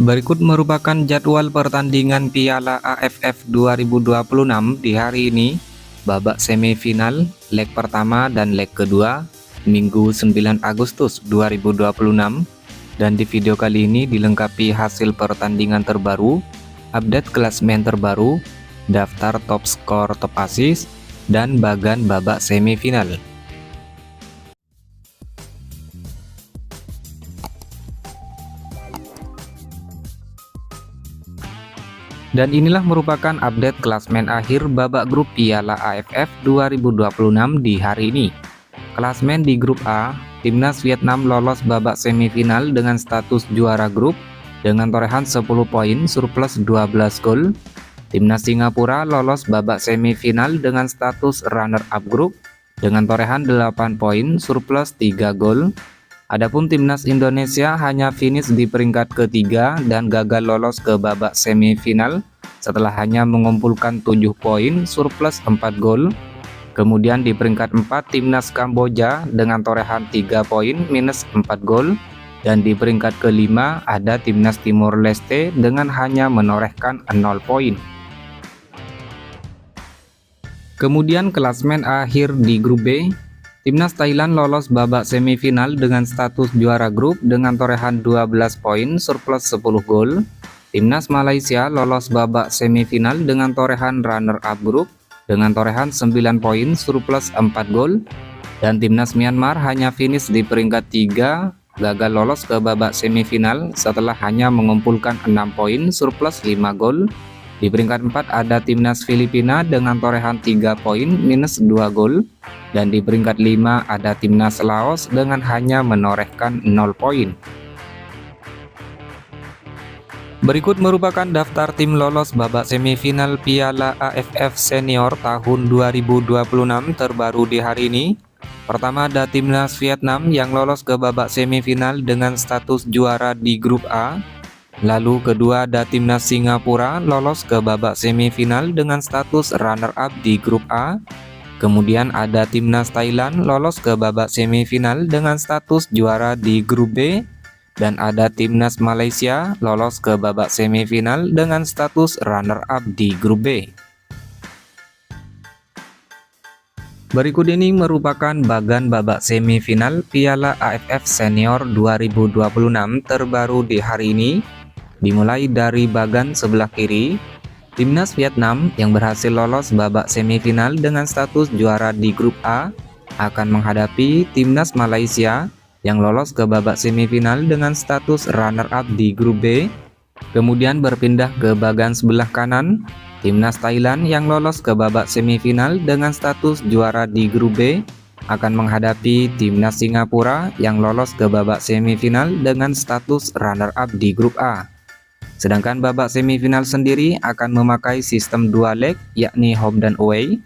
Berikut merupakan jadwal pertandingan Piala AFF 2026 di hari ini, babak semifinal, leg pertama dan leg kedua, Minggu 9 Agustus 2026. Dan di video kali ini dilengkapi hasil pertandingan terbaru, update klasemen terbaru, daftar top skor, top assist, dan bagan babak semifinal. Dan inilah merupakan update klasemen akhir babak grup Piala AFF 2026 di hari ini. Klasemen di grup A, Timnas Vietnam lolos babak semifinal dengan status juara grup dengan torehan 10 poin surplus 12 gol. Timnas Singapura lolos babak semifinal dengan status runner-up grup dengan torehan 8 poin surplus 3 gol. Adapun Timnas Indonesia hanya finish di peringkat ketiga dan gagal lolos ke babak semifinal setelah hanya mengumpulkan 7 poin surplus 4 gol. Kemudian di peringkat 4 Timnas Kamboja dengan torehan 3 poin minus 4 gol. Dan di peringkat kelima ada Timnas Timor Leste dengan hanya menorehkan 0 poin. Kemudian klasemen akhir di grup B, Timnas Thailand lolos babak semifinal dengan status juara grup dengan torehan 12 poin surplus 10 gol. Timnas Malaysia lolos babak semifinal dengan torehan runner-up grup dengan torehan 9 poin surplus 4 gol. Dan Timnas Myanmar hanya finish di peringkat 3, gagal lolos ke babak semifinal setelah hanya mengumpulkan 6 poin surplus 5 gol. Di peringkat 4 ada Timnas Filipina dengan torehan 3 poin minus 2 gol. Dan di peringkat 5 ada Timnas Laos dengan hanya menorehkan 0 poin. Berikut merupakan daftar tim lolos babak semifinal Piala AFF Senior tahun 2026 terbaru di hari ini. Pertama ada Timnas Vietnam yang lolos ke babak semifinal dengan status juara di grup A. Lalu kedua ada Timnas Singapura lolos ke babak semifinal dengan status runner-up di grup A. Kemudian ada Timnas Thailand lolos ke babak semifinal dengan status juara di grup B. Dan ada Timnas Malaysia lolos ke babak semifinal dengan status runner-up di grup B. Berikut ini merupakan bagan babak semifinal Piala AFF Senior 2026 terbaru di hari ini. Dimulai dari bagan sebelah kiri, Timnas Vietnam yang berhasil lolos babak semifinal dengan status juara di grup A akan menghadapi Timnas Malaysia yang lolos ke babak semifinal dengan status runner-up di grup B. Kemudian berpindah ke bagan sebelah kanan, Timnas Thailand yang lolos ke babak semifinal dengan status juara di grup B akan menghadapi Timnas Singapura yang lolos ke babak semifinal dengan status runner-up di grup A. Sedangkan babak semifinal sendiri akan memakai sistem 2 leg yakni home dan away.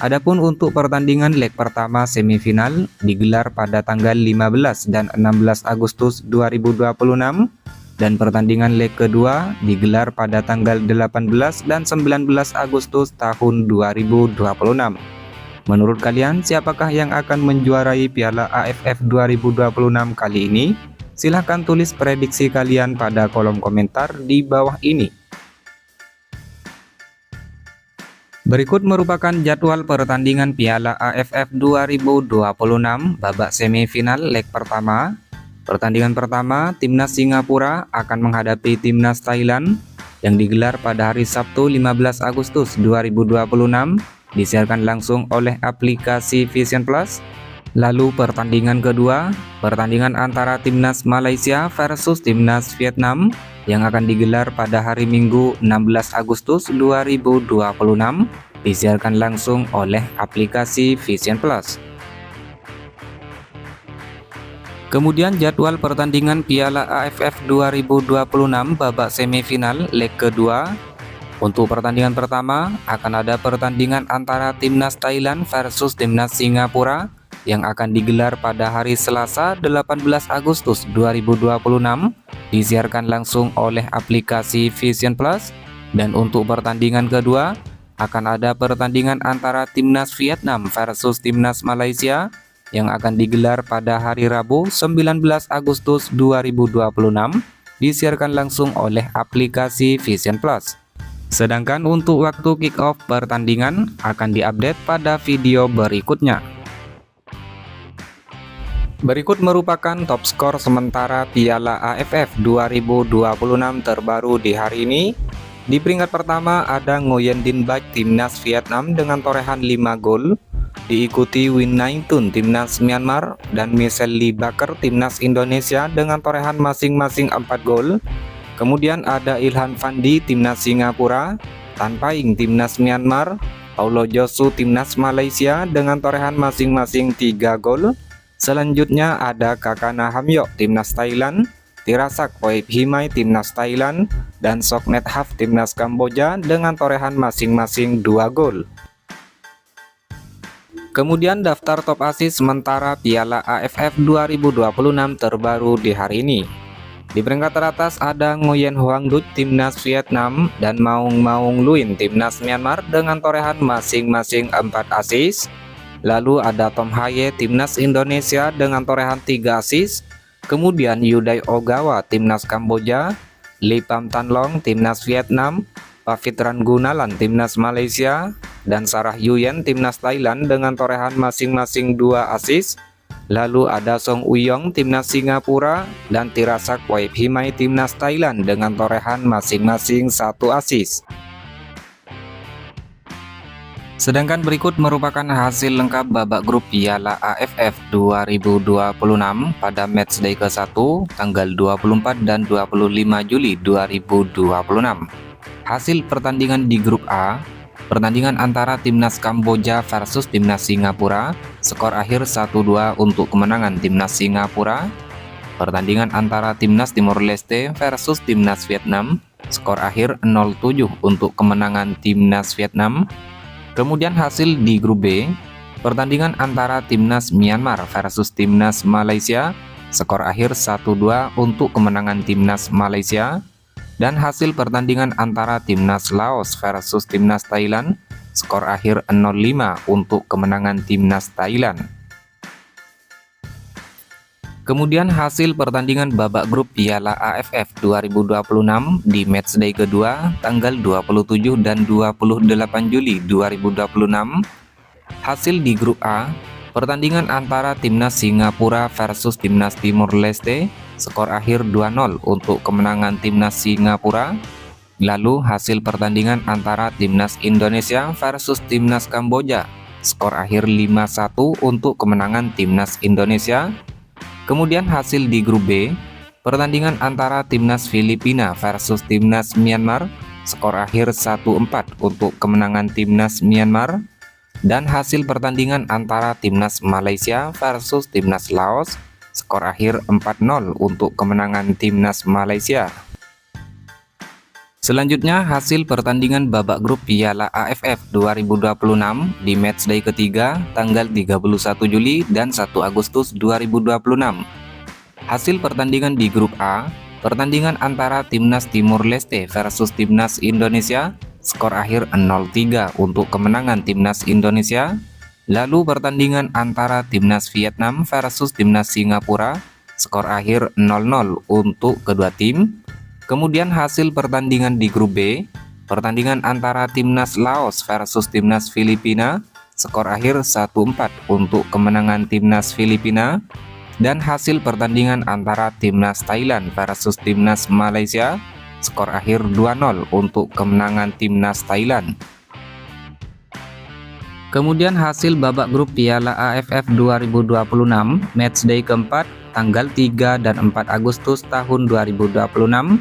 Adapun untuk pertandingan leg pertama semifinal digelar pada tanggal 15 dan 16 Agustus 2026 dan pertandingan leg kedua digelar pada tanggal 18 dan 19 Agustus tahun 2026. Menurut kalian siapakah yang akan menjuarai Piala AFF 2026 kali ini? Silahkan tulis prediksi kalian pada kolom komentar di bawah ini. Berikut merupakan jadwal pertandingan Piala AFF 2026 babak semifinal leg pertama. Pertandingan pertama, Timnas Singapura akan menghadapi Timnas Thailand yang digelar pada hari Sabtu 15 Agustus 2026, disiarkan langsung oleh aplikasi Vision Plus. Lalu pertandingan kedua, pertandingan antara Timnas Malaysia versus Timnas Vietnam yang akan digelar pada hari Minggu 16 Agustus 2026, disiarkan langsung oleh aplikasi Vision Plus. Kemudian jadwal pertandingan Piala AFF 2026 babak semifinal leg kedua. Untuk pertandingan pertama akan ada pertandingan antara Timnas Thailand versus Timnas Singapura yang akan digelar pada hari Selasa 18 Agustus 2026, disiarkan langsung oleh aplikasi Vision Plus. Dan untuk pertandingan kedua akan ada pertandingan antara Timnas Vietnam versus Timnas Malaysia yang akan digelar pada hari Rabu 19 Agustus 2026, disiarkan langsung oleh aplikasi Vision Plus. Sedangkan untuk waktu kick-off pertandingan akan diupdate pada video berikutnya. Berikut merupakan top skor sementara Piala AFF 2026 terbaru di hari ini. Di peringkat pertama ada Nguyen Dinh Bach timnas Vietnam dengan torehan 5 gol, diikuti Win Nai Tun timnas Myanmar dan Michel Lee Baker timnas Indonesia dengan torehan masing-masing 4 gol. Kemudian ada Ilhan Fandi timnas Singapura, Tan Paing timnas Myanmar, Paulo Josu timnas Malaysia dengan torehan masing-masing 3 gol. Selanjutnya ada Kakana Hamyok timnas Thailand, Tirasak Poiphimai timnas Thailand, dan Soknet Haf timnas Kamboja dengan torehan masing-masing 2 gol. Kemudian daftar top assist sementara Piala AFF 2026 terbaru di hari ini. Di peringkat teratas ada Nguyen Hoang Duc timnas Vietnam dan Maung Maung Luin timnas Myanmar dengan torehan masing-masing 4 assist. Lalu ada Tom Haye timnas Indonesia dengan torehan 3 assist. Kemudian Yuday Ogawa timnas Kamboja, Lee Pham Thanh Long timnas Vietnam, Pavitran Gunalan timnas Malaysia, dan Sarah Yuyen timnas Thailand dengan torehan masing-masing 2 assist. Lalu ada Song Uyong timnas Singapura dan Tirasak Poiphimai timnas Thailand dengan torehan masing-masing 1 assist. Sedangkan berikut merupakan hasil lengkap babak grup Piala AFF 2026 pada matchday ke-1 tanggal 24 dan 25 Juli 2026. Hasil pertandingan di grup A, pertandingan antara timnas Kamboja versus timnas Singapura, skor akhir 1-2 untuk kemenangan timnas Singapura. Pertandingan antara timnas Timor Leste versus timnas Vietnam, skor akhir 0-7 untuk kemenangan timnas Vietnam. Kemudian hasil di grup B, pertandingan antara timnas Myanmar versus timnas Malaysia, skor akhir 1-2 untuk kemenangan timnas Malaysia. Dan hasil pertandingan antara timnas Laos versus timnas Thailand, skor akhir 0-5 untuk kemenangan timnas Thailand. Kemudian hasil pertandingan babak grup Piala AFF 2026 di matchday kedua tanggal 27 dan 28 Juli 2026. Hasil di grup A, pertandingan antara timnas Singapura versus timnas Timor Leste, skor akhir 2-0 untuk kemenangan timnas Singapura. Lalu hasil pertandingan antara timnas Indonesia versus timnas Kamboja, skor akhir 5-1 untuk kemenangan timnas Indonesia. Kemudian hasil di grup B, pertandingan antara timnas Filipina versus timnas Myanmar, skor akhir 1-4 untuk kemenangan timnas Myanmar. Dan hasil pertandingan antara timnas Malaysia versus timnas Laos, skor akhir 4-0 untuk kemenangan timnas Malaysia. Selanjutnya hasil pertandingan babak grup Piala AFF 2026 di matchday ketiga tanggal 31 Juli dan 1 Agustus 2026. Hasil pertandingan di grup A, pertandingan antara timnas Timor Leste versus timnas Indonesia, skor akhir 0-3 untuk kemenangan timnas Indonesia. Lalu pertandingan antara timnas Vietnam versus timnas Singapura, skor akhir 0-0 untuk kedua tim. Kemudian hasil pertandingan di grup B, pertandingan antara timnas Laos versus timnas Filipina, skor akhir 1-4 untuk kemenangan timnas Filipina. Dan hasil pertandingan antara timnas Thailand versus timnas Malaysia, skor akhir 2-0 untuk kemenangan timnas Thailand. Kemudian hasil babak grup Piala AFF 2026 matchday keempat tanggal 3 dan 4 Agustus tahun 2026.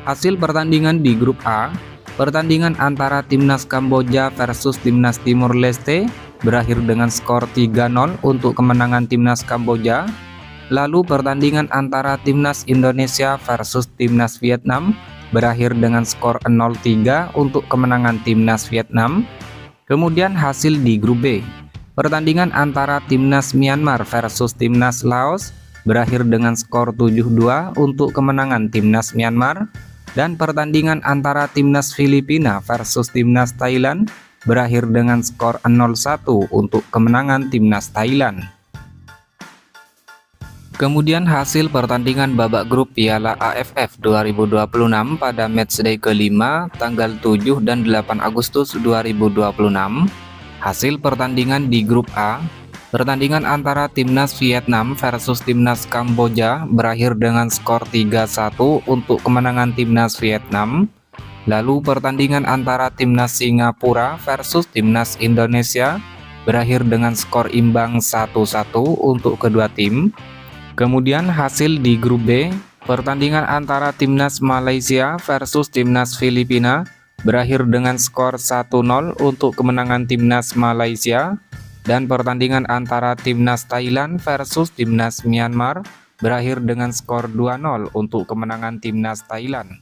Hasil pertandingan di grup A, pertandingan antara timnas Kamboja versus timnas Timor Leste berakhir dengan skor 3-0 untuk kemenangan timnas Kamboja. Lalu pertandingan antara timnas Indonesia versus timnas Vietnam berakhir dengan skor 0-3 untuk kemenangan timnas Vietnam. Kemudian hasil di grup B, pertandingan antara timnas Myanmar versus timnas Laos berakhir dengan skor 7-2 untuk kemenangan timnas Myanmar. Dan pertandingan antara timnas Filipina versus timnas Thailand berakhir dengan skor 0-1 untuk kemenangan timnas Thailand. Kemudian hasil pertandingan babak grup Piala AFF 2026 pada matchday kelima tanggal 7 dan 8 Agustus 2026. Hasil pertandingan di grup A, pertandingan antara timnas Vietnam versus timnas Kamboja berakhir dengan skor 3-1 untuk kemenangan timnas Vietnam. Lalu pertandingan antara timnas Singapura versus timnas Indonesia berakhir dengan skor imbang 1-1 untuk kedua tim. Kemudian hasil di grup B, pertandingan antara timnas Malaysia versus timnas Filipina berakhir dengan skor 1-0 untuk kemenangan timnas Malaysia, dan pertandingan antara timnas Thailand versus timnas Myanmar berakhir dengan skor 2-0 untuk kemenangan timnas Thailand.